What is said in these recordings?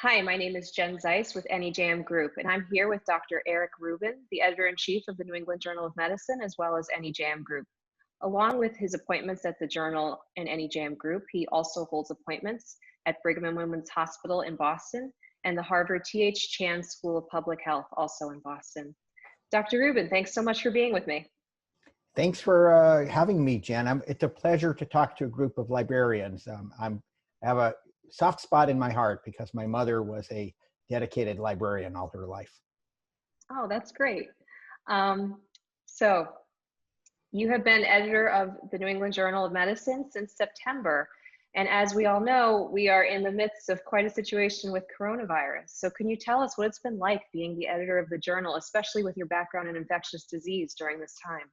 Hi, my name is Jen Zeiss with NEJM Group, and I'm here with Dr. Eric Rubin, the editor-in-chief of the New England Journal of Medicine, as well as NEJM Group. Along with his appointments at the Journal and NEJM Group, he also holds appointments at Brigham and Women's Hospital in Boston and the Harvard T.H. Chan School of Public Health, also in Boston. Dr. Rubin, thanks so much for being with me. Thanks for having me, Jen. It's a pleasure to talk to a group of librarians. I have a soft spot in my heart because my mother was a dedicated librarian all her life. Oh, that's great. So you have been editor of the New England Journal of Medicine since September. And as we all know, we are in the midst of quite a situation with coronavirus. So can you tell us what it's been like being the editor of the journal, especially with your background in infectious disease during this time?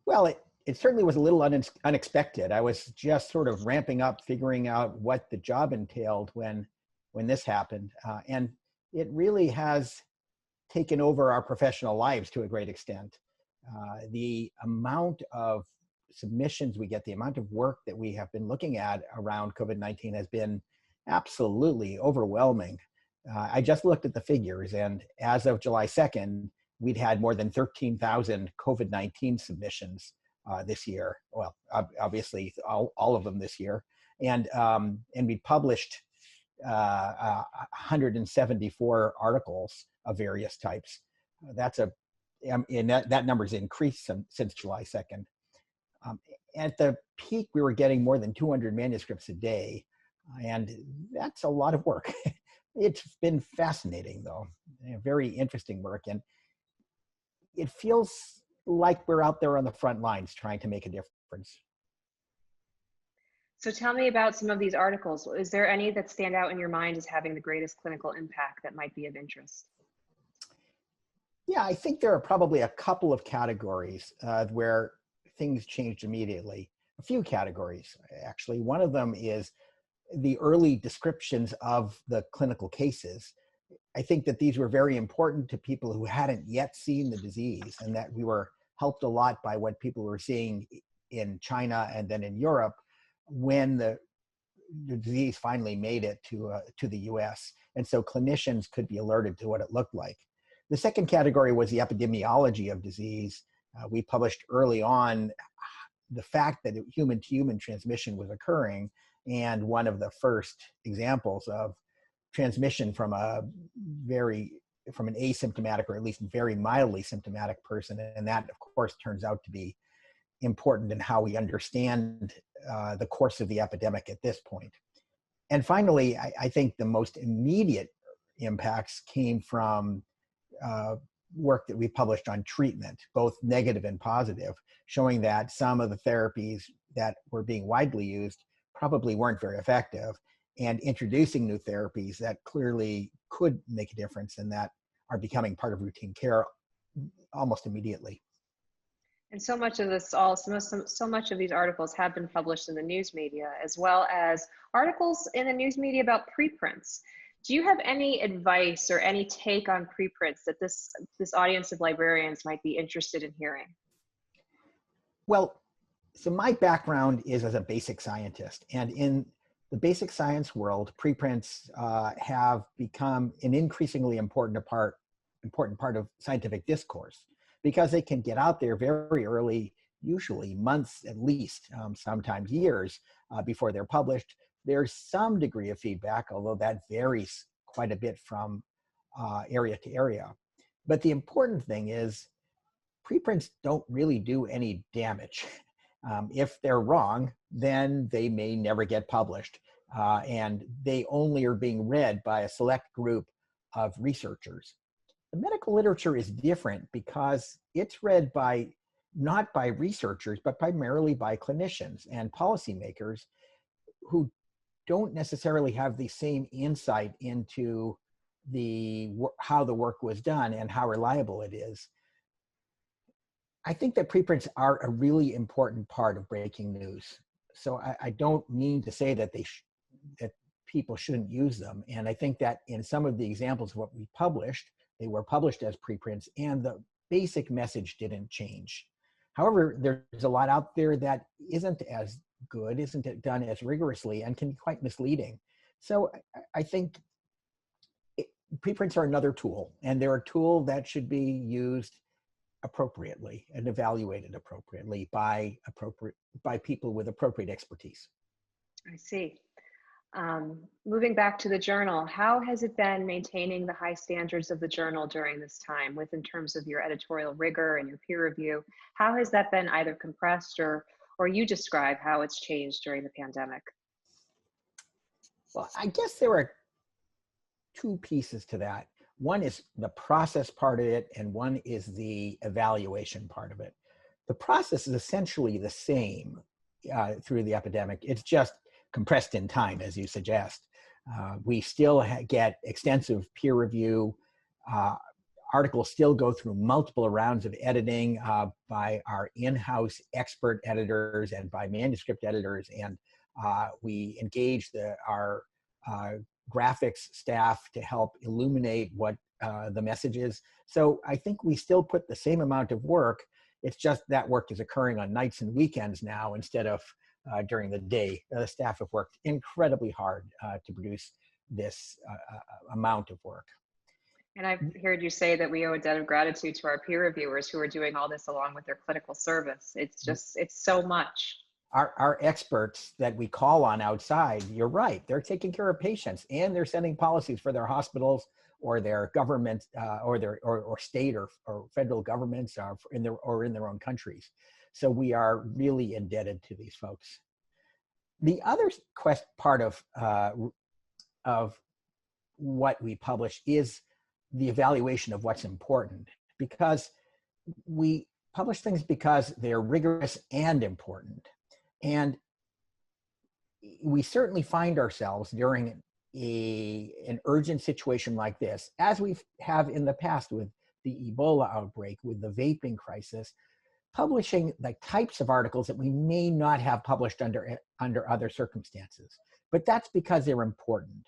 Well, it certainly was a little unexpected. I was just sort of ramping up, figuring out what the job entailed when this happened. And it really has taken over our professional lives to a great extent. The amount of submissions we get, the amount of work that we have been looking at around COVID-19 has been absolutely overwhelming. I just looked at the figures, and as of July 2nd, we'd had more than 13,000 COVID-19 submissions this year. Well, obviously all of them this year. And we published 174 articles of various types. And that number's increased since July 2nd. At the peak, we were getting more than 200 manuscripts a day, and that's a lot of work. It's been fascinating, though, very interesting work, and it feels like we're out there on the front lines trying to make a difference. So tell me about some of these articles. Is there any that stand out in your mind as having the greatest clinical impact that might be of interest? Yeah, I think there are probably a couple of categories where things changed immediately. A few categories, actually. One of them is the early descriptions of the clinical cases. I think that these were very important to people who hadn't yet seen the disease, and that we were helped a lot by what people were seeing in China and then in Europe when the disease finally made it to the US. And so clinicians could be alerted to what it looked like. The second category was the epidemiology of disease. We published early on the fact that human-to-human transmission was occurring, and one of the first examples of transmission from an asymptomatic or at least very mildly symptomatic person. And that, of course, turns out to be important in how we understand the course of the epidemic at this point. And finally, I think the most immediate impacts came from work that we published on treatment, both negative and positive, showing that some of the therapies that were being widely used probably weren't very effective, and introducing new therapies that clearly could make a difference and that are becoming part of routine care almost immediately. And so much of this, so much of these articles have been published in the news media, as well as articles in the news media about preprints. Do you have any advice or any take on preprints that this audience of librarians might be interested in hearing? Well, so my background is as a basic scientist, and in the basic science world, preprints have become an increasingly important part of scientific discourse, because they can get out there very early, usually months at least, sometimes years before they're published. There's some degree of feedback, although that varies quite a bit from area to area. But the important thing is preprints don't really do any damage. If they're wrong, then they may never get published. And they only are being read by a select group of researchers. The medical literature is different because it's read not by researchers, but primarily by clinicians and policymakers who don't necessarily have the same insight into how the work was done and how reliable it is. I think that preprints are a really important part of breaking news. So I don't mean to say that that people shouldn't use them. And I think that in some of the examples of what we published, they were published as preprints and the basic message didn't change. However, there's a lot out there that isn't as good, isn't done as rigorously, and can be quite misleading. So I think preprints are another tool, and they're a tool that should be used appropriately and evaluated appropriately by people with appropriate expertise. I see. Moving back to the journal, how has it been maintaining the high standards of the journal during this time in terms of your editorial rigor and your peer review? How has that been either compressed or you describe how it's changed during the pandemic? Well, I guess there are two pieces to that. One is the process part of it, and one is the evaluation part of it. The process is essentially the same through the epidemic. It's just compressed in time, as you suggest. We still get extensive peer review. Articles still go through multiple rounds of editing by our in-house expert editors and by manuscript editors, and we engage our graphics staff to help illuminate what the message is. So I think we still put the same amount of work. It's just that work is occurring on nights and weekends now instead of during the day. The staff have worked incredibly hard to produce this amount of work. And I've heard you say that we owe a debt of gratitude to our peer reviewers who are doing all this along with their clinical service. It's so much. Our experts that we call on outside, you're right, they're taking care of patients and they're setting policies for their hospitals or their government or state or federal governments in their own countries. So we are really indebted to these folks. The other part of what we publish is the evaluation of what's important, because we publish things because they're rigorous and important. And we certainly find ourselves during an urgent situation like this, as we have in the past with the Ebola outbreak, with the vaping crisis, publishing the types of articles that we may not have published under other circumstances. But that's because they're important.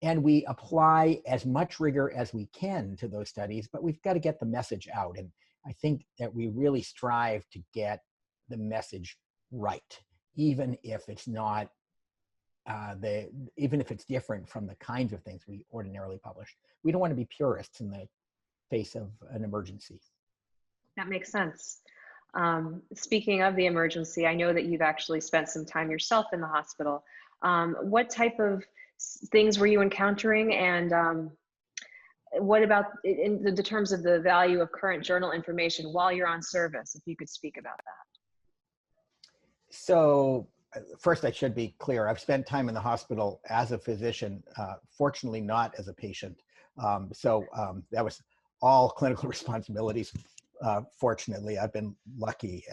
And we apply as much rigor as we can to those studies, but we've got to get the message out. And I think that we really strive to get the message right, even if it's not even if it's different from the kinds of things we ordinarily publish. We don't want to be purists in the face of an emergency. That makes sense. Speaking of the emergency, I know that you've actually spent some time yourself in the hospital. What type of things were you encountering, and what about in the terms of the value of current journal information while you're on service, if you could speak about that? So first, I should be clear. I've spent time in the hospital as a physician, fortunately not as a patient. That was all clinical responsibilities. Fortunately, I've been lucky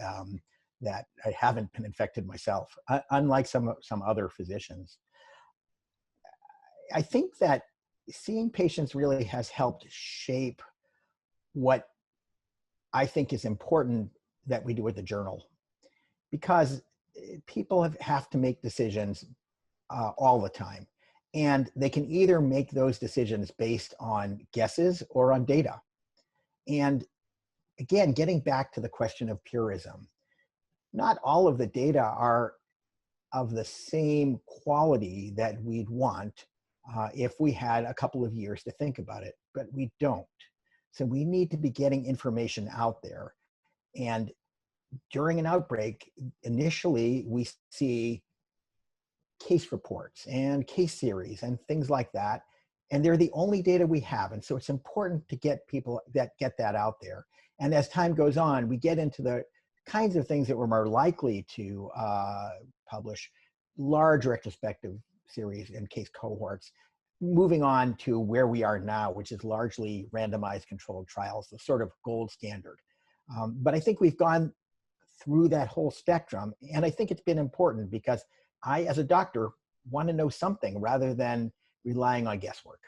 that I haven't been infected myself, unlike some other physicians. I think that seeing patients really has helped shape what I think is important that we do with the journal, because people have to make decisions all the time, and they can either make those decisions based on guesses or on data. And again, getting back to the question of purism, not all of the data are of the same quality that we'd want if we had a couple of years to think about it, but we don't. So we need to be getting information out there. And during an outbreak, initially we see case reports and case series and things like that, and they're the only data we have. And so it's important to get people that get that out there. And as time goes on, we get into the kinds of things that we're more likely to publish, large retrospective series and case cohorts, moving on to where we are now, which is largely randomized controlled trials, the sort of gold standard. But I think we've gone through that whole spectrum, and I think it's been important because I, as a doctor, want to know something rather than relying on guesswork.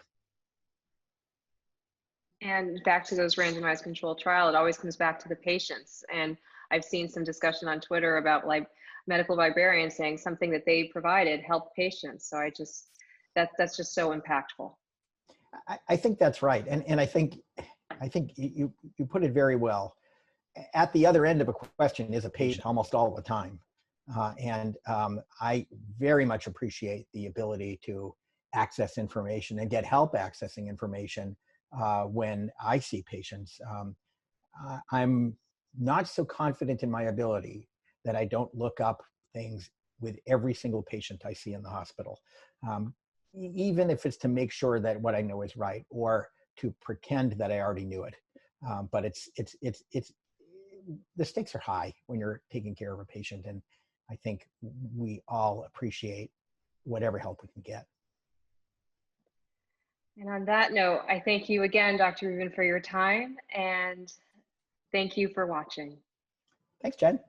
And back to those randomized controlled trial, it always comes back to the patients. And I've seen some discussion on Twitter about like medical librarians saying something that they provided helped patients. So that's just so impactful. I think that's right. And I think you put it very well. At the other end of a question is a patient almost all the time. I very much appreciate the ability to access information and get help accessing information when I see patients. I'm not so confident in my ability that I don't look up things with every single patient I see in the hospital, even if it's to make sure that what I know is right or to pretend that I already knew it. But the stakes are high when you're taking care of a patient, and I think we all appreciate whatever help we can get. And on that note, I thank you again, Dr. Rubin, for your time, and thank you for watching. Thanks, Jen.